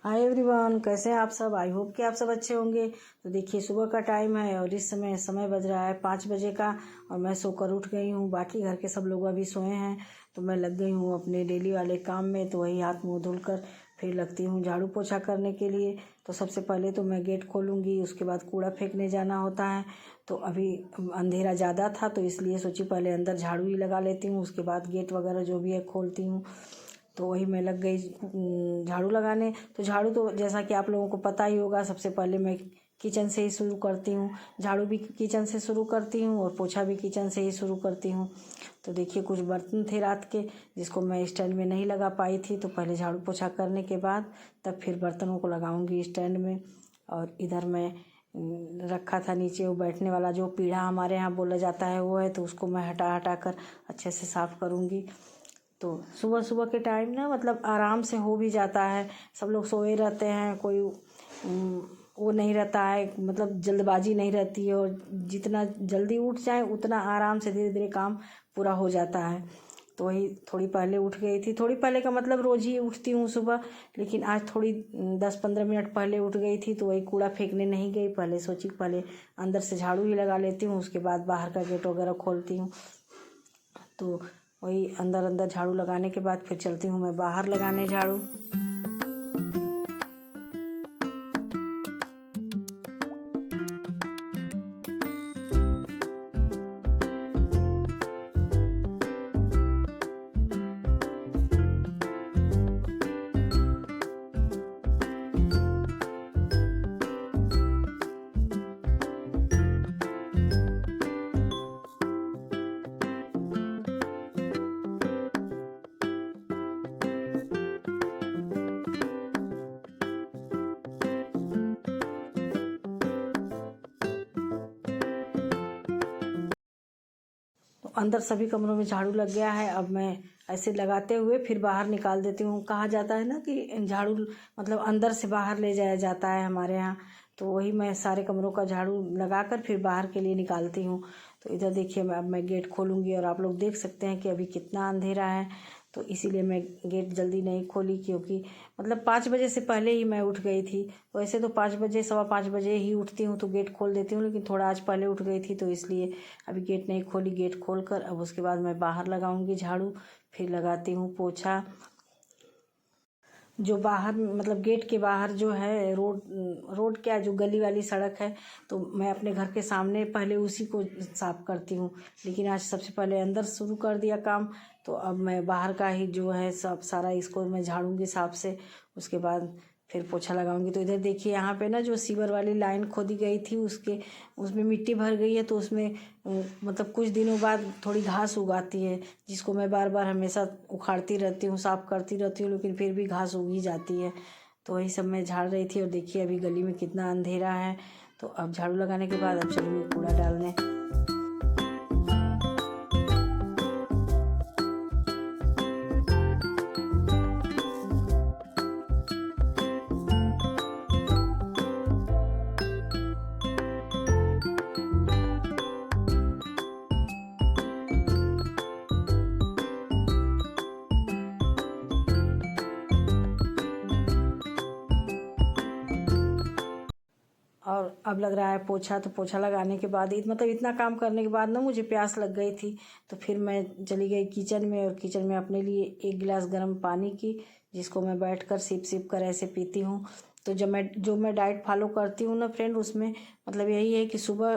Hi everyone, कैसे हैं आप सब। आई होप कि आप सब अच्छे होंगे। तो देखिए, सुबह का टाइम है और इस समय बज रहा है 5 बजे का और मैं सोकर उठ गई हूँ। बाकी घर के सब लोग अभी सोए हैं तो मैं लग गई हूँ अपने डेली वाले काम में। तो वही हाथ मुँह धुलकर फिर लगती हूँ झाड़ू पोछा करने के लिए। तो सबसे पहले तो मैं गेट खोलूँगी, उसके बाद कूड़ा फेंकने जाना होता है। तो अभी अंधेरा ज़्यादा था तो इसलिए सोची पहले अंदर झाड़ू ही लगा लेती हूँ, उसके बाद गेट वगैरह जो भी है खोलती हूँ। तो वही मैं लग गई झाड़ू लगाने। तो झाड़ू तो जैसा कि आप लोगों को पता ही होगा, सबसे पहले मैं किचन से ही शुरू करती हूँ। झाड़ू भी किचन से शुरू करती हूँ और पोछा भी किचन से ही शुरू करती हूँ। तो देखिए, कुछ बर्तन थे रात के जिसको मैं स्टैंड में नहीं लगा पाई थी, तो पहले झाड़ू पोछा करने के बाद तब फिर बर्तनों को लगाऊंगी स्टैंड में। और इधर मैं रखा था नीचे वो बैठने वाला जो पीढ़ा हमारे यहाँ बोला जाता है वो है, तो उसको मैं हटा हटा कर अच्छे से साफ़ करूँगी। तो सुबह सुबह के टाइम ना मतलब आराम से हो भी जाता है। सब लोग सोए रहते हैं, कोई वो नहीं रहता है, मतलब जल्दबाजी नहीं रहती है। और जितना जल्दी उठ जाए उतना आराम से धीरे धीरे काम पूरा हो जाता है। तो वही थोड़ी पहले उठ गई थी। थोड़ी पहले का मतलब रोज़ ही उठती हूँ सुबह, लेकिन आज थोड़ी 10-15 मिनट पहले उठ गई थी। तो वही कूड़ा फेंकने नहीं गई, पहले सोची पहले अंदर से झाड़ू ही लगा लेती हूँ, उसके बाद बाहर का गेट वगैरह खोलती हूँ। तो वही अंदर झाड़ू लगाने के बाद फिर चलती हूँ मैं बाहर लगाने झाड़ू। तो अंदर सभी कमरों में झाड़ू लग गया है। अब मैं ऐसे लगाते हुए फिर बाहर निकाल देती हूँ। कहा जाता है ना कि झाड़ू मतलब अंदर से बाहर ले जाया जाता है हमारे यहाँ। तो वही मैं सारे कमरों का झाड़ू लगाकर फिर बाहर के लिए निकालती हूँ। तो इधर देखिए, अब मैं गेट खोलूँगी और आप लोग देख सकते हैं कि अभी कितना अंधेरा है। तो इसीलिए मैं गेट जल्दी नहीं खोली, क्योंकि मतलब 5 बजे से पहले ही मैं उठ गई थी। वैसे तो 5 बजे 5:15 बजे ही उठती हूँ तो गेट खोल देती हूँ, लेकिन थोड़ा आज पहले उठ गई थी तो इसलिए अभी गेट नहीं खोली। गेट खोल कर अब उसके बाद मैं बाहर लगाऊंगी झाड़ू, फिर लगाती हूँ पोछा। जो बाहर मतलब गेट के बाहर जो है रोड क्या, जो गली वाली सड़क है, तो मैं अपने घर के सामने पहले उसी को साफ़ करती हूँ। लेकिन आज सबसे पहले अंदर शुरू कर दिया काम, तो अब मैं बाहर का ही जो है सब सारा इसको मैं झाड़ूंगी साफ से, उसके बाद फिर पोछा लगाऊंगी। तो इधर देखिए, यहाँ पे ना जो सीवर वाली लाइन खोदी गई थी उसमें मिट्टी भर गई है। तो उसमें मतलब कुछ दिनों बाद थोड़ी घास उगाती है, जिसको मैं बार बार हमेशा उखाड़ती रहती हूँ, साफ़ करती रहती हूँ, लेकिन फिर भी घास उग ही जाती है। तो वही सब मैं झाड़ रही थी। और देखिए, अभी गली में कितना अंधेरा है। तो अब झाड़ू लगाने के बाद अब चलूँगी कूड़ा डालने। और अब लग रहा है पोछा। तो पोछा लगाने के बाद मतलब इतना काम करने के बाद ना मुझे प्यास लग गई थी। तो फिर मैं चली गई किचन में, और किचन में अपने लिए 1 गिलास गर्म पानी की, जिसको मैं बैठकर सिप सिप कर ऐसे पीती हूँ। तो जो मैं डाइट फॉलो करती हूँ ना फ्रेंड, उसमें मतलब यही है कि सुबह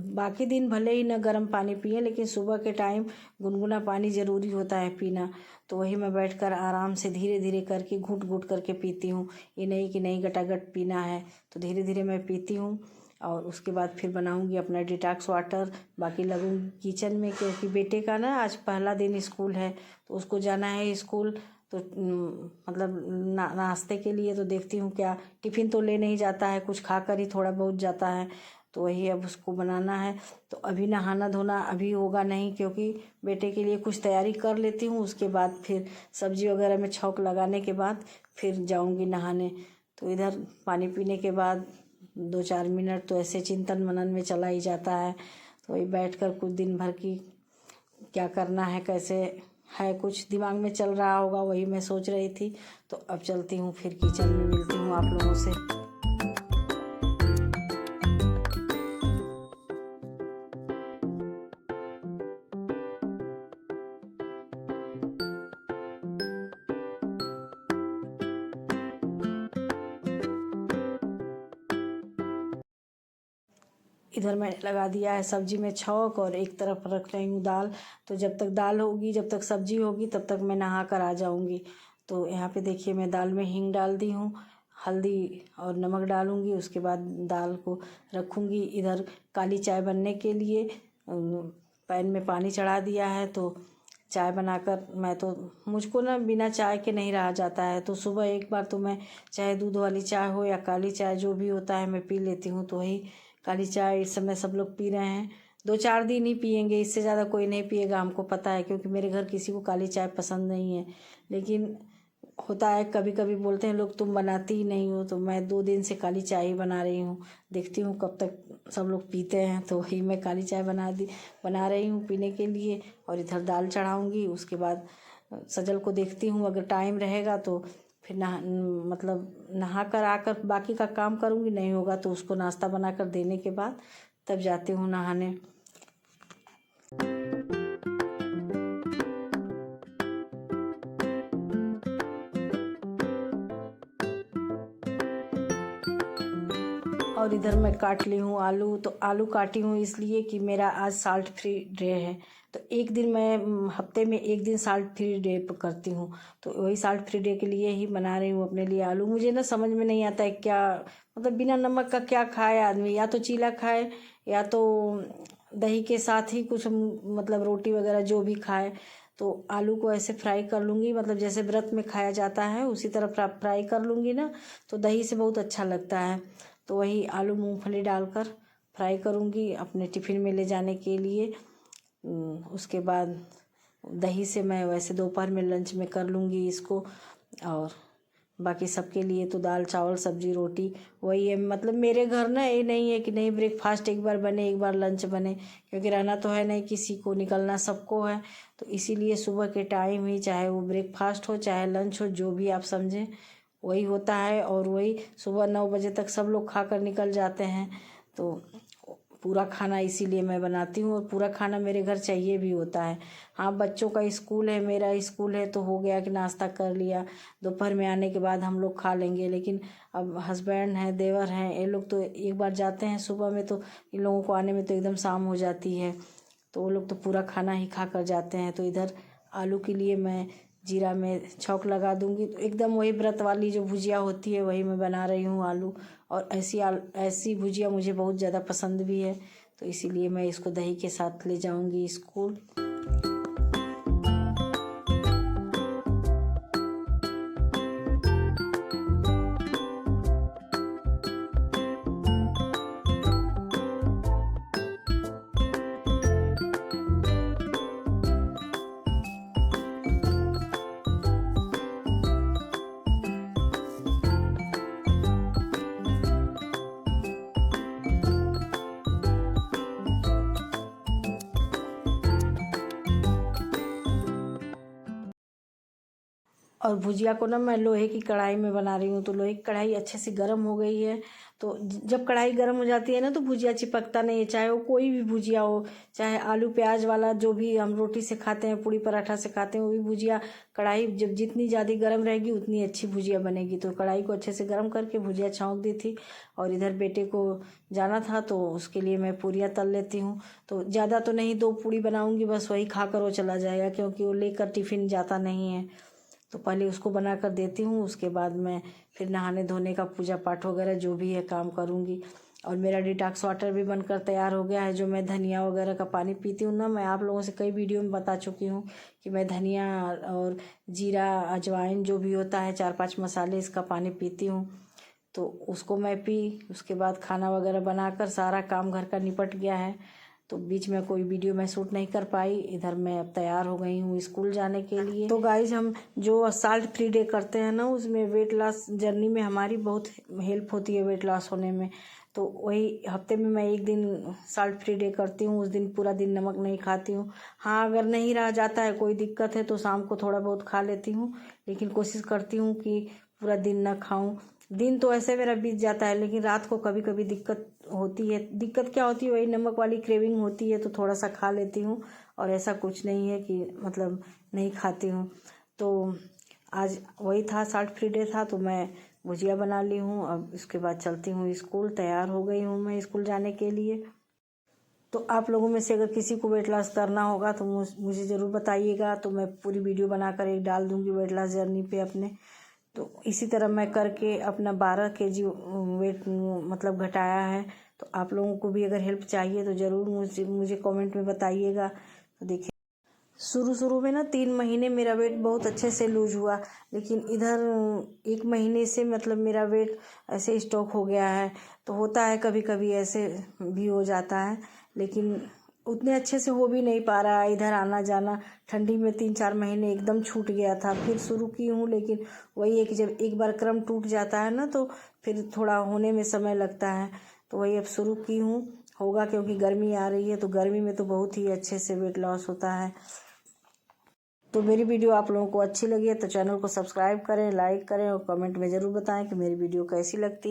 बाकी दिन भले ही ना गर्म पानी पिए, लेकिन सुबह के टाइम गुनगुना पानी ज़रूरी होता है पीना। तो वही मैं बैठकर आराम से धीरे धीरे करके घूट घूट करके पीती हूँ। ये नहीं कि नहीं गटागट पीना है, तो धीरे धीरे मैं पीती हूँ। और उसके बाद फिर बनाऊंगी अपना डिटॉक्स वाटर। बाकी लगूंगी किचन में, क्योंकि बेटे का ना आज पहला दिन स्कूल है, तो उसको जाना है स्कूल। तो मतलब नाश्ते के लिए तो देखती हूँ क्या, टिफ़िन तो ले नहीं जाता है, कुछ खाकर ही थोड़ा बहुत जाता है। तो वही अब उसको बनाना है। तो अभी नहाना धोना अभी होगा नहीं, क्योंकि बेटे के लिए कुछ तैयारी कर लेती हूँ, उसके बाद फिर सब्जी वगैरह में छौंक लगाने के बाद फिर जाऊँगी नहाने। तो इधर पानी पीने के बाद 2-4 मिनट तो ऐसे चिंतन मनन में चला ही जाता है। तो वही बैठ कर कुछ दिन भर की क्या करना है, कैसे है, कुछ दिमाग में चल रहा होगा, वही मैं सोच रही थी। तो अब चलती हूँ, फिर किचन में मिलती हूँ आप लोगों से। इधर मैंने लगा दिया है सब्जी में छौंक, और एक तरफ रख रही हूँ दाल। तो जब तक दाल होगी, जब तक सब्जी होगी, तब तक मैं नहा कर आ जाऊँगी। तो यहाँ पे देखिए मैं दाल में हींग डाल दी हूँ, हल्दी और नमक डालूँगी, उसके बाद दाल को रखूँगी। इधर काली चाय बनने के लिए पैन में पानी चढ़ा दिया है। तो चाय बनाकर मैं तो, मुझको ना बिना चाय के नहीं रहा जाता है। तो सुबह एक बार तो मैं, चाहे दूध वाली चाय हो या काली चाय, जो भी होता है मैं पी लेती हूँ। तो वही काली चाय इस समय सब लोग पी रहे हैं। 2-4 दिन ही पियेंगे, इससे ज़्यादा कोई नहीं पिएगा, हमको पता है, क्योंकि मेरे घर किसी को काली चाय पसंद नहीं है। लेकिन होता है, कभी कभी बोलते हैं लोग तुम बनाती ही नहीं हो। तो मैं 2 दिन से काली चाय ही बना रही हूँ, देखती हूँ कब तक सब लोग पीते हैं। तो वही मैं काली चाय बना रही हूँ पीने के लिए। और इधर दाल चढ़ाऊँगी, उसके बाद सजल को देखती हूँ, अगर टाइम रहेगा तो फिर नहा कर आकर बाकी का काम करूँगी, नहीं होगा तो उसको नाश्ता बनाकर देने के बाद तब जाती हूँ नहाने। और इधर मैं काट ली हूँ आलू। तो आलू काटी हूँ इसलिए कि मेरा आज साल्ट फ्री डे है। तो एक दिन मैं हफ्ते में एक दिन साल्ट फ्री डे करती हूँ। तो वही साल्ट फ्री डे के लिए ही बना रही हूँ अपने लिए आलू। मुझे ना समझ में नहीं आता है क्या, मतलब बिना नमक का क्या खाए आदमी, या तो चीला खाए या तो दही के साथ ही कुछ, मतलब रोटी वगैरह जो भी खाए। तो आलू को ऐसे फ्राई कर लूँगी, मतलब जैसे व्रत में खाया जाता है उसी तरह फ्राई कर लूँगी ना, तो दही से बहुत अच्छा लगता है। तो वही आलू मूंगफली डालकर फ्राई करूँगी अपने टिफ़िन में ले जाने के लिए। उसके बाद दही से मैं वैसे दोपहर में लंच में कर लूँगी इसको। और बाकी सबके लिए तो दाल चावल सब्जी रोटी वही है। मतलब मेरे घर ना ये नहीं है कि नहीं ब्रेकफास्ट एक बार बने एक बार लंच बने, क्योंकि रहना तो है नहीं किसी को, निकलना सबको है। तो इसीलिए सुबह के टाइम ही, चाहे वो ब्रेकफास्ट हो चाहे लंच हो, जो भी आप समझें वही होता है। और वही सुबह 9 बजे तक सब लोग खाकर निकल जाते हैं। तो पूरा खाना इसीलिए मैं बनाती हूँ, और पूरा खाना मेरे घर चाहिए भी होता है। हाँ, बच्चों का स्कूल है, मेरा स्कूल है, तो हो गया कि नाश्ता कर लिया, दोपहर में आने के बाद हम लोग खा लेंगे। लेकिन अब हस्बैंड हैं, देवर हैं, ये लोग तो एक बार जाते हैं सुबह में, तो इन लोगों को आने में तो एकदम शाम हो जाती है। तो वो लोग तो पूरा खाना ही खा कर जाते हैं। तो इधर आलू के लिए मैं जीरा में छौंक लगा दूंगी। तो एकदम वही व्रत वाली जो भुजिया होती है वही मैं बना रही हूँ आलू। और ऐसी भुजिया मुझे बहुत ज़्यादा पसंद भी है। तो इसीलिए मैं इसको दही के साथ ले जाऊंगी स्कूल। और भुजिया को ना मैं लोहे की कढ़ाई में बना रही हूँ। तो लोहे की कढ़ाई अच्छे से गर्म हो गई है। तो जब कढ़ाई गर्म हो जाती है ना, तो भुजिया चिपकता नहीं है, चाहे वो कोई भी भुजिया हो, चाहे आलू प्याज वाला जो भी हम रोटी से खाते हैं, पूड़ी पराठा से खाते हैं, वो भी भुजिया कढ़ाई जब जितनी ज़्यादा गर्म रहेगी उतनी अच्छी भुजिया बनेगी। तो कढ़ाई को अच्छे से गर्म करके भुजिया छौंक दी थी। और इधर बेटे को जाना था तो उसके लिए मैं पूरियाँ तल लेती हूँ। तो ज़्यादा तो नहीं, 2 पूड़ी बनाऊँगी बस, वही खाकर वो चला जाएगा, क्योंकि वो लेकर टिफ़िन जाता नहीं है। तो पहले उसको बना कर देती हूँ, उसके बाद मैं फिर नहाने धोने का पूजा पाठ वगैरह जो भी है काम करूँगी। और मेरा डिटॉक्स वाटर भी बनकर तैयार हो गया है, जो मैं धनिया वगैरह का पानी पीती हूँ ना। मैं आप लोगों से कई वीडियो में बता चुकी हूँ कि मैं धनिया और जीरा अजवाइन जो भी होता है 4-5 मसाले, इसका पानी पीती हूँ। तो उसको मैं उसके बाद खाना वगैरह बनाकर सारा काम घर का निपट गया है। तो बीच में कोई वीडियो मैं शूट नहीं कर पाई। इधर मैं अब तैयार हो गई हूँ स्कूल जाने के लिए। तो गाइज हम जो साल्ट फ्री डे करते हैं ना, उसमें वेट लॉस जर्नी में हमारी बहुत हेल्प होती है वेट लॉस होने में। तो वही हफ्ते में मैं एक दिन साल्ट फ्री डे करती हूँ। उस दिन पूरा दिन नमक नहीं खाती हूँ। हाँ, अगर नहीं रह जाता है, कोई दिक्कत है, तो शाम को थोड़ा बहुत खा लेती हूँ, लेकिन कोशिश करती हूँ कि पूरा दिन न खाऊं। दिन तो ऐसे मेरा बीत जाता है, लेकिन रात को कभी कभी दिक्कत होती है। दिक्कत क्या होती है, वही नमक वाली क्रेविंग होती है, तो थोड़ा सा खा लेती हूँ। और ऐसा कुछ नहीं है कि मतलब नहीं खाती हूँ। तो आज वही था, साल्ट फ्री डे था, तो मैं भुजिया बना ली हूँ। अब इसके बाद चलती हूँ स्कूल। तैयार हो गई हूँ मैं स्कूल जाने के लिए। तो आप लोगों में से अगर किसी को वेट लॉस करना होगा तो मुझे ज़रूर बताइएगा। तो मैं पूरी वीडियो बनाकर एक डाल दूँगी वेट लॉस जर्नी पे अपने। तो इसी तरह मैं करके अपना 12 kg वेट मतलब घटाया है। तो आप लोगों को भी अगर हेल्प चाहिए तो ज़रूर मुझे कमेंट में बताइएगा। तो देखिए, शुरू शुरू में ना 3 महीने मेरा वेट बहुत अच्छे से लूज हुआ, लेकिन इधर 1 महीने से मतलब मेरा वेट ऐसे स्टॉक हो गया है। तो होता है, कभी कभी ऐसे भी हो जाता है, लेकिन उतने अच्छे से हो भी नहीं पा रहा है। इधर आना जाना, ठंडी में 3-4 महीने एकदम छूट गया था, फिर शुरू की हूँ। लेकिन वही है कि जब एक बार क्रम टूट जाता है ना, तो फिर थोड़ा होने में समय लगता है। तो वही अब शुरू की हूँ, होगा, क्योंकि गर्मी आ रही है। तो गर्मी में तो बहुत ही अच्छे से वेट लॉस होता है। तो मेरी वीडियो आप लोगों को अच्छी लगी है तो चैनल को सब्सक्राइब करें, लाइक करें और कमेंट में ज़रूर बताएं कि मेरी वीडियो कैसी लगती है।